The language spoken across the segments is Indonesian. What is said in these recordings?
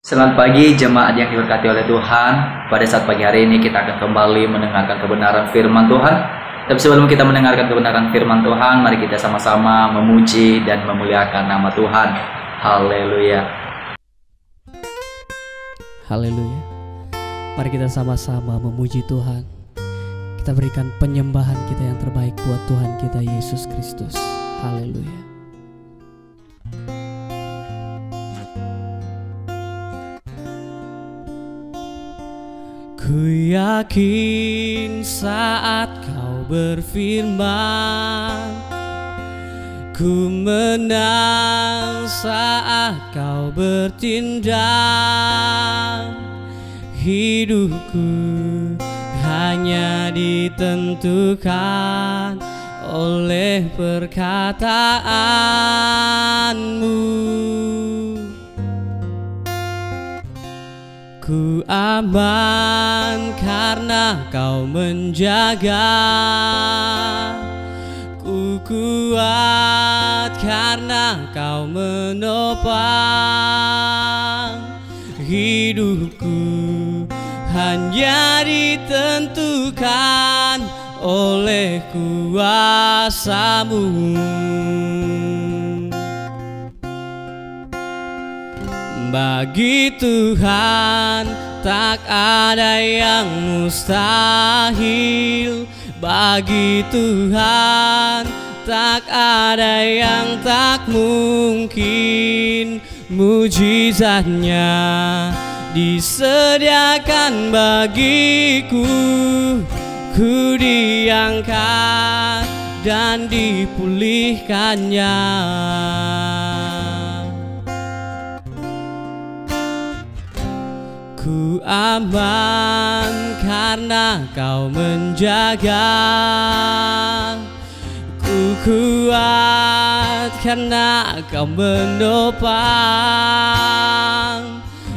Selamat pagi jemaat yang diberkati oleh Tuhan. Pada saat pagi hari ini kita akan kembali mendengarkan kebenaran firman Tuhan. Tapi sebelum kita mendengarkan kebenaran firman Tuhan, mari kita sama-sama memuji dan memuliakan nama Tuhan. Haleluya. Haleluya. Mari kita sama-sama memuji Tuhan. Kita berikan penyembahan kita yang terbaik buat Tuhan kita Yesus Kristus. Haleluya. Ku yakin saat kau berfirman, ku menang saat kau bertindak. Hidupku hanya ditentukan oleh perkataanmu. Ku aman karena kau menjaga, ku kuat karena kau menopang. Hidupku hanya ditentukan oleh kuasa-Mu. Bagi Tuhan tak ada yang mustahil. Bagi Tuhan tak ada yang tak mungkin. Mujizatnya disediakan bagiku. Ku diangkat dan dipulihkannya. Ku aman karena kau menjaga, ku kuat karena kau menopang.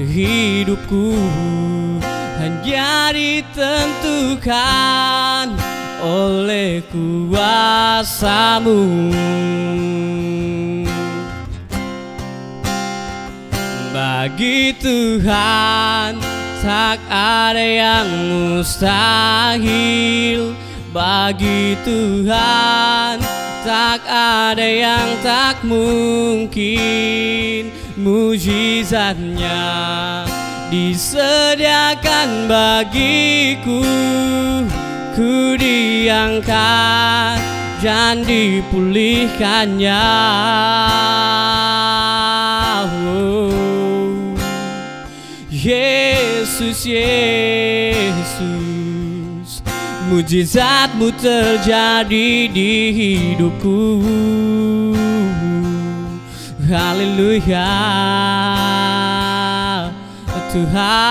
Hidupku hanya ditentukan oleh kuasa-Mu. Bagi Tuhan tak ada yang mustahil. Bagi Tuhan tak ada yang tak mungkin. Mujizatnya disediakan bagiku. Ku diangkat dan dipulihkannya. Yesus, Yesus, mujizat-Mu terjadi di hidupku. Haleluya, Tuhan.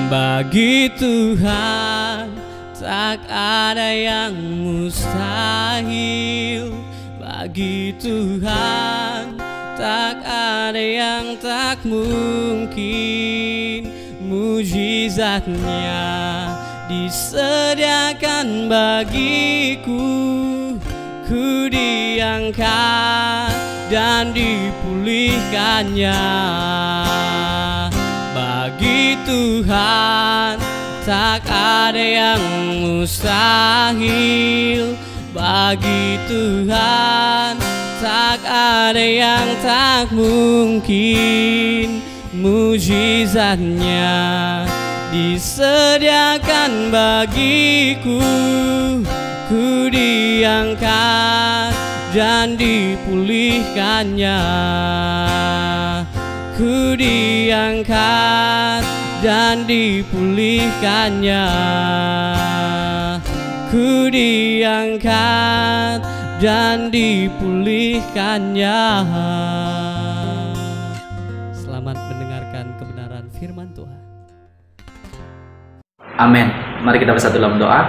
Bagi Tuhan tak ada yang mustahil. Bagi Tuhan tak ada yang tak mungkin. Mujizatnya disediakan bagiku. Ku diangkat dan dipulihkannya. Bagi Tuhan tak ada yang mustahil. Bagi Tuhan tak ada yang tak mungkin. Mujizatnya disediakan bagiku. Ku diangkat dan dipulihkannya. Ku diangkat dan dipulihkannya. Ku diangkat dan dipulihkannya. Selamat mendengarkan kebenaran firman Tuhan. Amin. Mari kita bersatu dalam doa.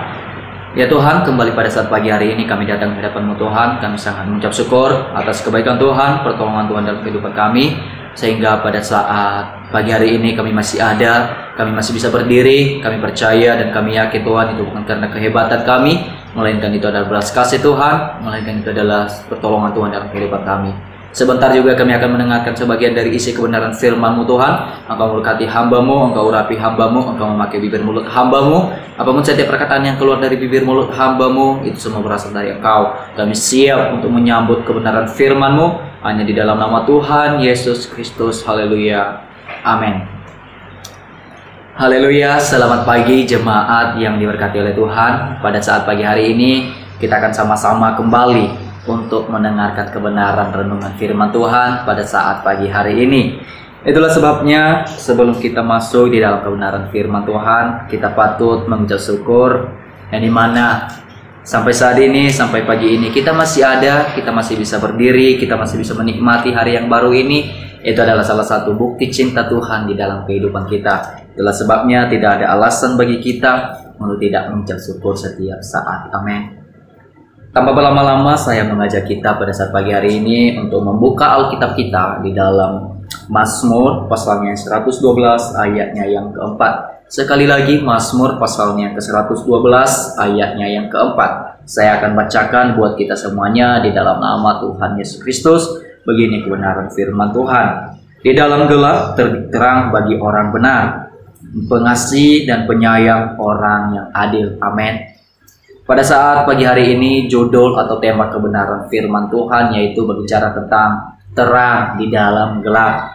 Ya Tuhan, kembali pada saat pagi hari ini kami datang di hadapan-Mu Tuhan. Kami sangat mengucap syukur atas kebaikan Tuhan, pertolongan Tuhan dalam kehidupan kami. Sehingga pada saat pagi hari ini kami masih ada, kami masih bisa berdiri, kami percaya dan kami yakin Tuhan itu bukan karena kehebatan kami, melainkan itu adalah belas kasih Tuhan, melainkan itu adalah pertolongan Tuhan dalam kehidupan kami. Sebentar juga kami akan mendengarkan sebagian dari isi kebenaran firman-Mu Tuhan. Engkau memberkati hamba-Mu, Engkau urapi hamba-Mu, Engkau memakai bibir mulut hamba-Mu. Apapun setiap perkataan yang keluar dari bibir mulut hamba-Mu, itu semua berasal dari Engkau. Kami siap untuk menyambut kebenaran firman-Mu, hanya di dalam nama Tuhan Yesus Kristus. Haleluya. Amin. Haleluya. Selamat pagi jemaat yang diberkati oleh Tuhan. Pada saat pagi hari ini, kita akan sama-sama kembali untuk mendengarkan kebenaran renungan firman Tuhan pada saat pagi hari ini. Itulah sebabnya sebelum kita masuk di dalam kebenaran firman Tuhan, kita patut mengucap syukur yang dimana sampai saat ini, sampai pagi ini kita masih ada, kita masih bisa berdiri, kita masih bisa menikmati hari yang baru ini. Itu adalah salah satu bukti cinta Tuhan di dalam kehidupan kita. Itulah sebabnya tidak ada alasan bagi kita untuk tidak mengucap syukur setiap saat. Amin. Tanpa berlama-lama, saya mengajak kita pada saat pagi hari ini untuk membuka Alkitab kita di dalam Mazmur pasalnya 112 ayatnya yang keempat. Sekali lagi Mazmur pasalnya ke-112 ayatnya yang keempat. Saya akan bacakan buat kita semuanya di dalam nama Tuhan Yesus Kristus. Begini kebenaran firman Tuhan. Di dalam gelap terbit terang bagi orang benar, pengasih dan penyayang orang yang adil. Amin. Pada saat pagi hari ini, judul atau tema kebenaran firman Tuhan yaitu berbicara tentang terang di dalam gelap.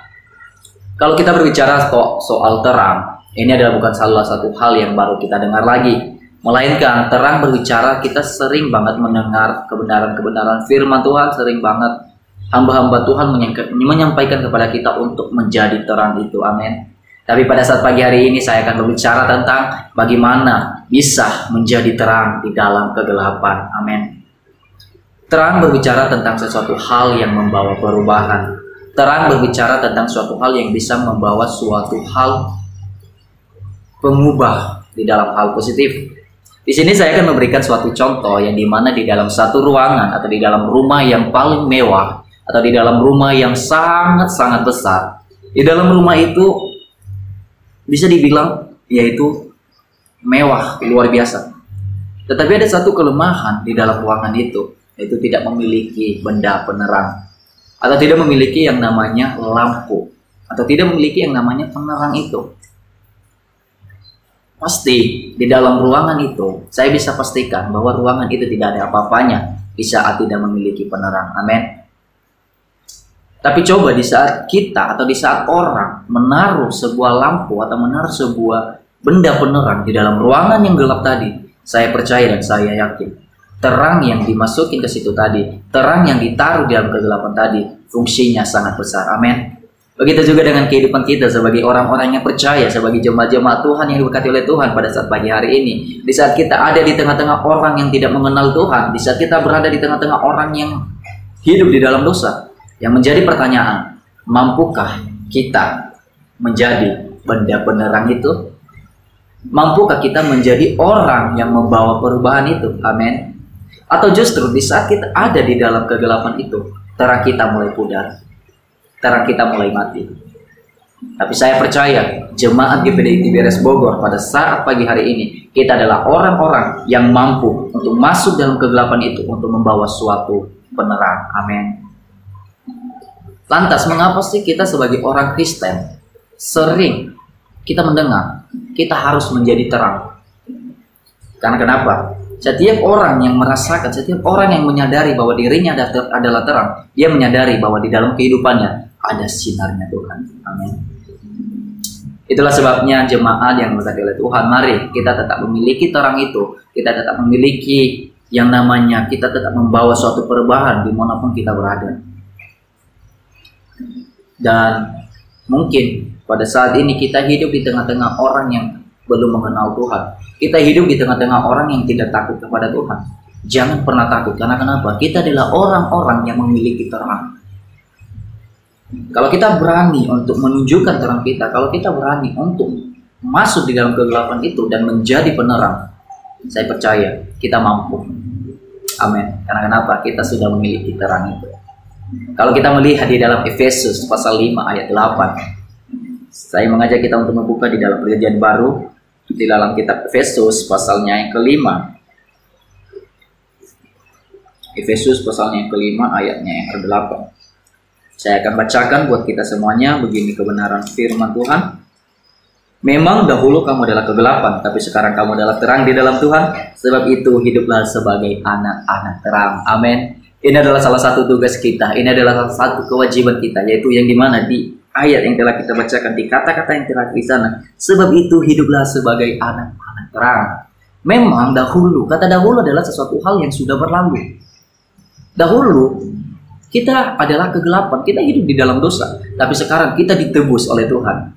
Kalau kita berbicara soal terang, ini adalah bukan salah satu hal yang baru kita dengar lagi. Melainkan terang berbicara, kita sering banget mendengar kebenaran-kebenaran firman Tuhan, sering banget hamba-hamba Tuhan menyampaikan kepada kita untuk menjadi terang itu. Amin. Tapi pada saat pagi hari ini saya akan berbicara tentang bagaimana bisa menjadi terang di dalam kegelapan. Amin. Terang berbicara tentang sesuatu hal yang membawa perubahan. Terang berbicara tentang suatu hal yang bisa membawa suatu hal pengubah di dalam hal positif. Di sini saya akan memberikan suatu contoh yang dimana di dalam satu ruangan atau di dalam rumah yang paling mewah atau di dalam rumah yang sangat-sangat besar. Di dalam rumah itu bisa dibilang yaitu mewah, luar biasa. Tetapi ada satu kelemahan di dalam ruangan itu, yaitu tidak memiliki benda penerang, atau tidak memiliki yang namanya lampu, atau tidak memiliki yang namanya penerang itu. Pasti di dalam ruangan itu, saya bisa pastikan bahwa ruangan itu tidak ada apa-apanya di saat tidak memiliki penerang. Amin. Tapi coba di saat kita atau di saat orang menaruh sebuah lampu atau menaruh sebuah benda penerang di dalam ruangan yang gelap tadi, saya percaya dan saya yakin terang yang dimasukin ke situ tadi, terang yang ditaruh di dalam kegelapan tadi, fungsinya sangat besar. Amin. Begitu juga dengan kehidupan kita sebagai orang-orang yang percaya, sebagai jemaat-jemaat Tuhan yang diberkati oleh Tuhan pada saat pagi hari ini. Di saat kita ada di tengah-tengah orang yang tidak mengenal Tuhan, di saat kita berada di tengah-tengah orang yang hidup di dalam dosa, yang menjadi pertanyaan, mampukah kita menjadi benda penerang itu? Mampukah kita menjadi orang yang membawa perubahan itu? Amin. Atau justru di saat kita ada di dalam kegelapan itu, terang kita mulai pudar, terang kita mulai mati. Tapi saya percaya jemaat GPDI TBRS Bogor pada saat pagi hari ini, kita adalah orang-orang yang mampu untuk masuk dalam kegelapan itu untuk membawa suatu penerang. Amin. Lantas mengapa sih kita sebagai orang Kristen sering kita mendengar kita harus menjadi terang? Karena kenapa? Setiap orang yang merasakan, setiap orang yang menyadari bahwa dirinya adalah terang, dia menyadari bahwa di dalam kehidupannya ada sinarnya Tuhan. Amin. Itulah sebabnya jemaat yang diberkati oleh Tuhan, mari kita tetap memiliki terang itu. Kita tetap memiliki yang namanya kita tetap membawa suatu perubahan dimanapun kita berada. Dan mungkin pada saat ini kita hidup di tengah-tengah orang yang belum mengenal Tuhan. Kita hidup di tengah-tengah orang yang tidak takut kepada Tuhan. Jangan pernah takut, karena kenapa? Kita adalah orang-orang yang memiliki terang. Kalau kita berani untuk menunjukkan terang kita, kalau kita berani untuk masuk di dalam kegelapan itu dan menjadi penerang, saya percaya kita mampu. Amin. Karena kenapa? Kita sudah memiliki terang itu. Kalau kita melihat di dalam Efesus pasal 5 ayat 8, saya mengajak kita untuk membuka di dalam Perjanjian Baru di dalam kitab Efesus pasalnya yang ke-5 Efesus pasalnya yang kelima ayatnya yang ke-8. Saya akan bacakan buat kita semuanya. Begini kebenaran firman Tuhan. Memang dahulu kamu adalah kegelapan, tapi sekarang kamu adalah terang di dalam Tuhan. Sebab itu hiduplah sebagai anak-anak terang. Amin. Ini adalah salah satu tugas kita. Ini adalah salah satu kewajiban kita, yaitu yang dimana di ayat yang telah kita bacakan, di kata-kata yang terakhir di sana. Sebab itu hiduplah sebagai anak-anak terang. Memang dahulu, kata dahulu adalah sesuatu hal yang sudah berlalu. Dahulu kita adalah kegelapan, kita hidup di dalam dosa. Tapi sekarang kita ditebus oleh Tuhan.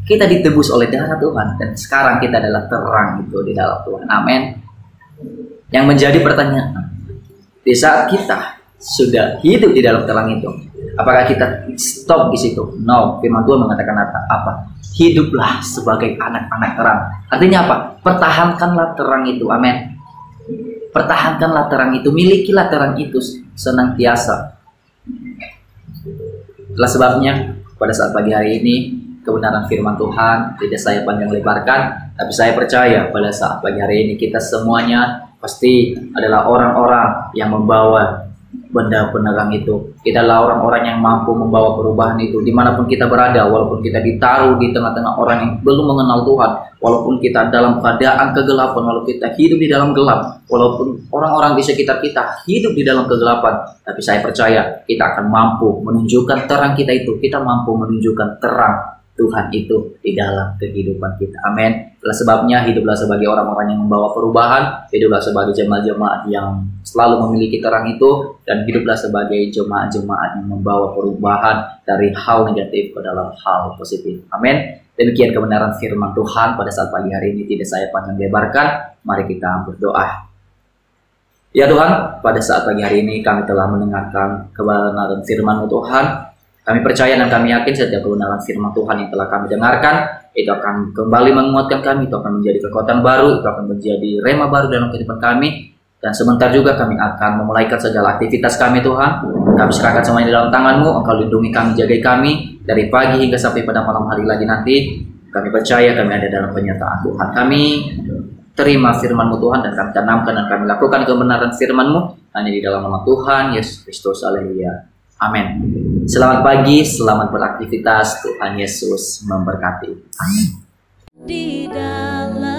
Kita ditebus oleh darah Tuhan, dan sekarang kita adalah terang itu di dalam Tuhan. Amin. Yang menjadi pertanyaan, di saat kita sudah hidup di dalam terang itu, apakah kita stop di situ? No, firman Tuhan mengatakan apa? Hiduplah sebagai anak-anak terang. Artinya apa? Pertahankanlah terang itu. Amin. Pertahankanlah terang itu, milikilah terang itu senantiasa. Itulah sebabnya pada saat pagi hari ini, kebenaran firman Tuhan tidak saya panjang lebarkan, tapi saya percaya pada saat pagi hari ini kita semuanya pasti adalah orang-orang yang membawa benda penerang itu. Kita adalah orang-orang yang mampu membawa perubahan itu dimanapun kita berada, walaupun kita ditaruh di tengah-tengah orang yang belum mengenal Tuhan, walaupun kita dalam keadaan kegelapan, walaupun kita hidup di dalam gelap, walaupun orang-orang di sekitar kita hidup di dalam kegelapan, tapi saya percaya kita akan mampu menunjukkan terang kita itu. Kita mampu menunjukkan terang Tuhan itu di dalam kehidupan kita. Amin. Itulah sebabnya hiduplah sebagai orang-orang yang membawa perubahan, hiduplah sebagai jemaat-jemaat yang selalu memiliki terang itu, dan hiduplah sebagai jemaat-jemaat yang membawa perubahan dari hal negatif ke dalam hal positif. Amin. Demikian kebenaran firman Tuhan pada saat pagi hari ini, tidak saya panjang lebarkan. Mari kita berdoa. Ya Tuhan, pada saat pagi hari ini kami telah mendengarkan kebenaran firman-Mu Tuhan. Kami percaya dan kami yakin setiap kebenaran firman Tuhan yang telah kami dengarkan, itu akan kembali menguatkan kami, itu akan menjadi kekuatan baru, itu akan menjadi rema baru dalam kehidupan kami. Dan sebentar juga kami akan memulaikan segala aktivitas kami Tuhan. Kami serahkan semuanya dalam tangan-Mu, Engkau lindungi kami, jagai kami, dari pagi hingga sampai pada malam hari lagi nanti. Kami percaya kami ada dalam penyertaan Tuhan. Kami terima firman-Mu Tuhan, dan kami tanamkan dan kami lakukan kebenaran firman-Mu hanya di dalam nama Tuhan Yesus Kristus. Haleluya. Amin. Selamat pagi, selamat beraktivitas. Tuhan Yesus memberkati. Amin. Di dalam